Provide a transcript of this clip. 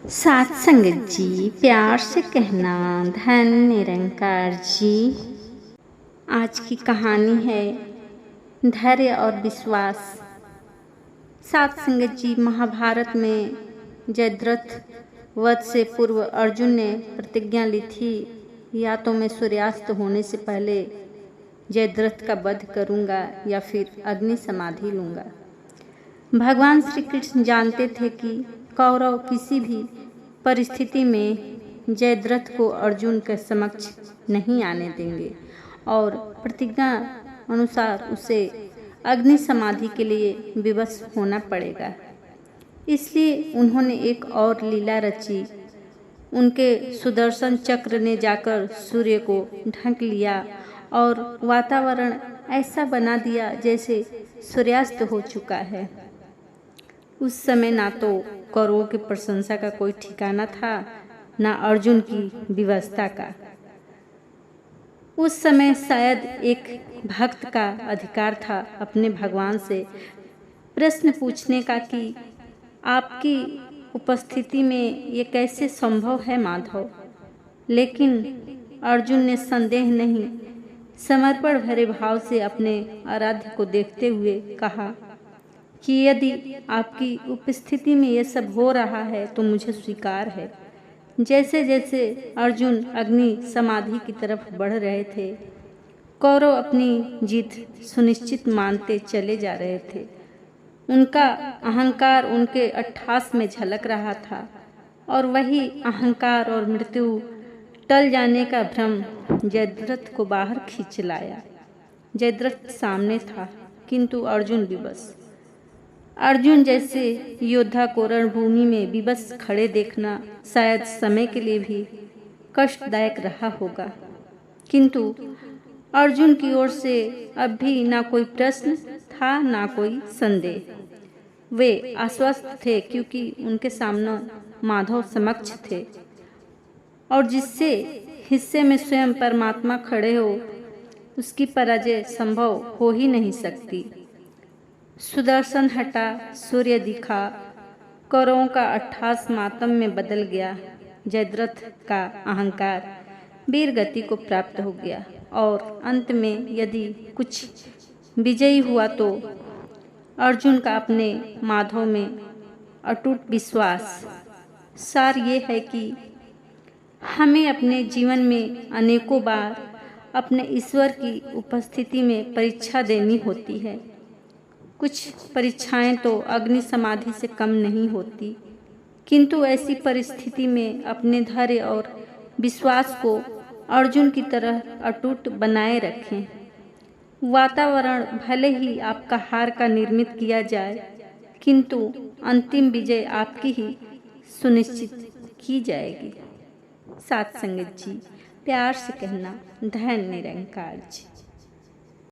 साथ संगत जी, प्यार से कहना धन निरंकार जी। आज की कहानी है धैर्य और विश्वास। साथ संगत जी, महाभारत में जयद्रथ वध से पूर्व अर्जुन ने प्रतिज्ञा ली थी, या तो मैं सूर्यास्त होने से पहले जयद्रथ का वध करूंगा या फिर अग्नि समाधि लूंगा। भगवान श्री कृष्ण जानते थे कि कौरव किसी भी परिस्थिति में जयद्रथ को अर्जुन के समक्ष नहीं आने देंगे और प्रतिज्ञा अनुसार उसे अग्नि समाधि के लिए विवश होना पड़ेगा। इसलिए उन्होंने एक और लीला रची। उनके सुदर्शन चक्र ने जाकर सूर्य को ढक लिया और वातावरण ऐसा बना दिया जैसे सूर्यास्त हो चुका है। उस समय ना तो कौरवों की प्रशंसा का कोई ठिकाना था, ना अर्जुन की विवशता का। उस समय शायद एक भक्त का अधिकार था अपने भगवान से प्रश्न पूछने का कि आपकी उपस्थिति में ये कैसे संभव है माधव। लेकिन अर्जुन ने संदेह नहीं, समर्पण भरे भाव से अपने आराध्य को देखते हुए कहा कि यदि आपकी उपस्थिति में ये सब हो रहा है तो मुझे स्वीकार है। जैसे जैसे अर्जुन अग्नि समाधि की तरफ बढ़ रहे थे, कौरव अपनी जीत सुनिश्चित मानते चले जा रहे थे। उनका अहंकार उनके अट्ठास में झलक रहा था और वही अहंकार और मृत्यु टल जाने का भ्रम जयद्रथ को बाहर खींच लाया। जयद्रथ सामने था किंतु अर्जुन विवश। अर्जुन जैसे योद्धा को रणभूमि में विवश खड़े देखना शायद समय के लिए भी कष्टदायक रहा होगा, किंतु अर्जुन की ओर से अब भी ना कोई प्रश्न था ना कोई संदेह। वे आश्वस्त थे क्योंकि उनके सामने माधव समक्ष थे और जिससे हिस्से में स्वयं परमात्मा खड़े हो उसकी पराजय संभव हो ही नहीं सकती। सुदर्शन हटा, सूर्य दिखा, कौरवों का अट्ठास मातम में बदल गया। जयद्रथ का अहंकार वीर गति को प्राप्त हो गया और अंत में यदि कुछ विजयी हुआ तो अर्जुन का अपने माधव में अटूट विश्वास। सार ये है कि हमें अपने जीवन में अनेकों बार अपने ईश्वर की उपस्थिति में परीक्षा देनी होती है। कुछ परीक्षाएं तो अग्नि समाधि से कम नहीं होती, किंतु ऐसी परिस्थिति में अपने धैर्य और विश्वास को अर्जुन की तरह अटूट बनाए रखें। वातावरण भले ही आपका हार का निर्मित किया जाए, किंतु अंतिम विजय आपकी ही सुनिश्चित की जाएगी। साथ संगत जी, प्यार से कहना धन निरंकार जी।